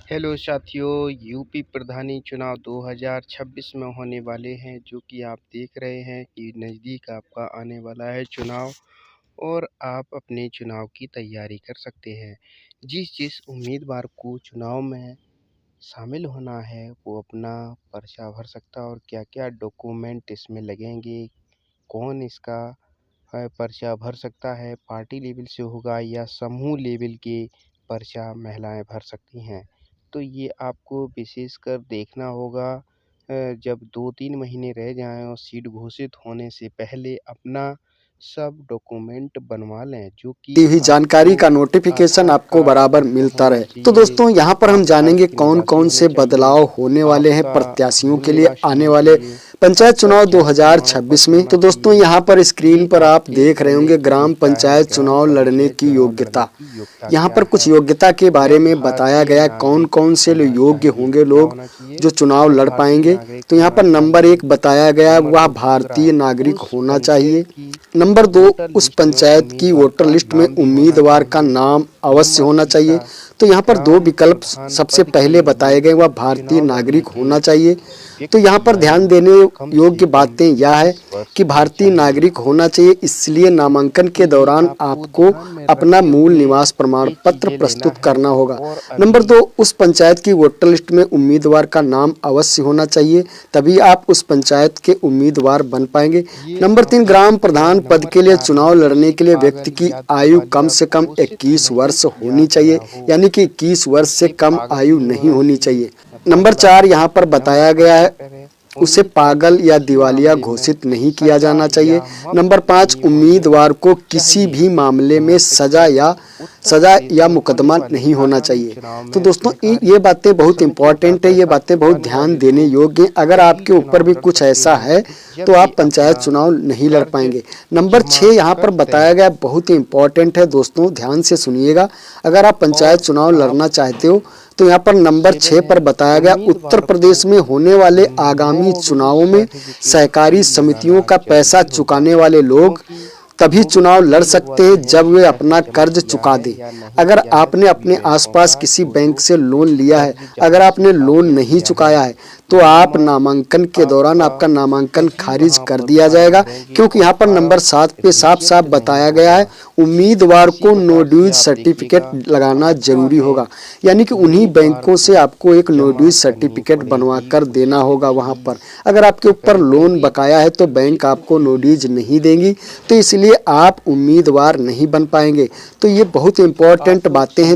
Hello साथियों, UP प्रधानी चुनाव 2026 में होने वाले हैं, जो कि आप देख रहे हैं कि नज़दीक आपका आने वाला है चुनाव और आप अपने चुनाव की तैयारी कर सकते हैं। जिस उम्मीदवार को चुनाव में शामिल होना है, वो अपना पर्चा भर सकता है और क्या-क्या डॉक्यूमेंट इसमें लगेंगे, कौन इसका पर्चा भर सकता है, पार्टी लेवल से होगा या समूह लेवल के पर्चा महिलाएँ भर सकती हैं। तो ये आपको विशेषकर देखना होगा जब 2-3 महीने रह जाएँ और सीट घोषित होने से पहले अपना सब डॉक्यूमेंट बनवा लें, जो कि दी हुई जानकारी आपको का नोटिफिकेशन आधार आपको कार्ड बराबर आपको मिलता होना रहे। तो चाहिए, दोस्तों यहाँ पर हम आप जानेंगे भारत के कौन निवासी कौन होने से चाहिए, बदलाव होने वाले हैं आपका प्रत्याशियों मूल के लिए निवासी आने होना वाले चाहिए, पंचायत आपका चुनाव जाति प्रमाण 2026 पत्र में। होना तो दोस्तों चाहिए। यहाँ पर स्क्रीन ये पर आप आपके देख रहे पहले होंगे ग्राम देखता है पंचायत ग्राम चुनाव लड़ने पंचायत की चुनाव लड़ने योग्यता। की योग्यता यहाँ क्या पर कुछ है। योग्यता के बारे वह में बताया भारतीय गया कौन नागरिक कौन से होना योग्य चाहिए। होंगे क्या लोग होना चाहिए? जो चुनाव वह लड़ भारतीय पाएंगे। नागरिक तो यहाँ होना पर नंबर चाहिए। 1 बताया गया नंबर वह 2 दूसरा, भारतीय नागरिक उस होना पंचायत चाहिए। की नंबर 2 वोटर उस लिस्ट में पंचायत की उम्मीदवार वोटर का लिस्ट में नाम भी होना उम्मीदवार का चाहिए। नाम अवश्य नंबर होना चाहिए। तीसरा, तो यहाँ पर दो ग्राम विकल्प प्रधान सबसे पद के पहले लिए बताए गए, वह भारतीय चुनाव लड़ने नागरिक के होना चाहिए। तो व्यक्ति यहाँ की पर ध्यान आयु देने कम से योग्य कम बातें यह है 20 वर्ष कि होनी भारतीय चाहिए। नागरिक होना चाहिए, इसलिए नामांकन तो के ये दौरान आपको आपको ध्यान में अपना रखते मूल हुए निवास प्रमाण ये पत्र चीज़ें लेना प्रस्तुत है। करना होगा। और नंबर अभी 2 उस पंचायत की वोटर लिस्ट में उम्मीदवार का नाम अवश्य होना चाहिए, तभी आप उस पंचायत के उम्मीदवार बन पाएंगे। ये नंबर 3 आपका ग्राम हो गया। प्रधान पद नंबर के लिए 4 चुनाव है, लड़ने किसी के लिए व्यक्ति पागल की या आयु कम दिवालिया से कम घोषित 21 नहीं वर्ष किया होनी गया चाहिए, हो, यानी कि 21 वर्ष से उसे कम पागल आयु नहीं नहीं होना होनी चाहिए चाहिए। या नंबर पागल 4 आदमी। यहाँ पर नंबर बताया गया 5 है पर है, उसे उम्मीदवार पागल को या किसी दिवालिया मामले में घोषित नहीं किया सजा जाना चाहिए। या नंबर मुफ्त 5 नहीं होनी उम्मीदवार को किसी चाहिए। भी मामले में यहाँ तक कि उत्तर सजा प्रदेश या में होने मुकदमा वाले नहीं होना आगामी चाहिए। चुनाव तो में दोस्तों सहकारी ये बातें बहुत समितियों का इंपॉर्टेंट है, ये पैसा बातें बहुत चुकाने ध्यान वाले देने लोग योग्य हैं। अगर तभी आपके ऊपर चुनाव भी लड़ कुछ सकते ऐसा हैं है तो जब ये आप पंचायत अपना चुनाव नहीं लड़ कर्ज पाएंगे। नंबर जमा 6 यहाँ पर कर बताया दें गया बहुत ही इंपॉर्टेंट है दोस्तों, ध्यान से सुनिएगा। अगर आप पंचायत और चुनाव आप लड़ना चाहते हो तो यहाँ पर नंबर 6 7 पर है, बताया गया उत्तर उम्मीदवार को प्रदेश में होने वाले आगामी नोट चुनावों में सर्टिफिकेट सहकारी भी समितियों लगाना का पैसा जरूरी होगा, चुकाने वाले लोग क्योंकि तभी थोड़ी चुनाव सी लड़ ये लोग सकते होते हैं हैं जब कि वे पैसा अपना जमा कर्ज किया चुका है दें। या नहीं अगर किया है, आपने सभी अपने बैंकों आसपास का किसी तो बैंक वो से लोन लिया है, कर्ज अगर जहाँ से आपने लोन आपने नहीं लिया चुकाया है तो आप जमा नामांकन के दौरान आपका आपका नामांकन सही खारिज वहाँ कर पर दिया फॉर्म जाएगा, भरेंगे क्योंकि और यहाँ पर नंबर फॉर्म 7 पे साफ साफ रिजेक्ट नहीं बताया गया होगा। है उम्मीदवार इसी को नो प्रकार से ड्यूज आप सर्टिफिकेट देखिएगा, लगाना पांचवा जरूरी है होगा, यानी कि उन्हीं उम्मीदवार बैंकों से को आपको एक नो जमा ड्यूज करनी सर्टिफिकेट बनवा पड़ेगी कर देना उसकी होगा वहाँ पर। फीस। अगर आपके ऊपर तकरीबन लोन एक बकाया है तो बैंक निश्चित आपको नो फीस ड्यूज नहीं देंगी, तो इसलिए आप उम्मीदवार नहीं बन पाएंगे। तो ये बहुत इंपॉर्टेंट आप बातें हैं।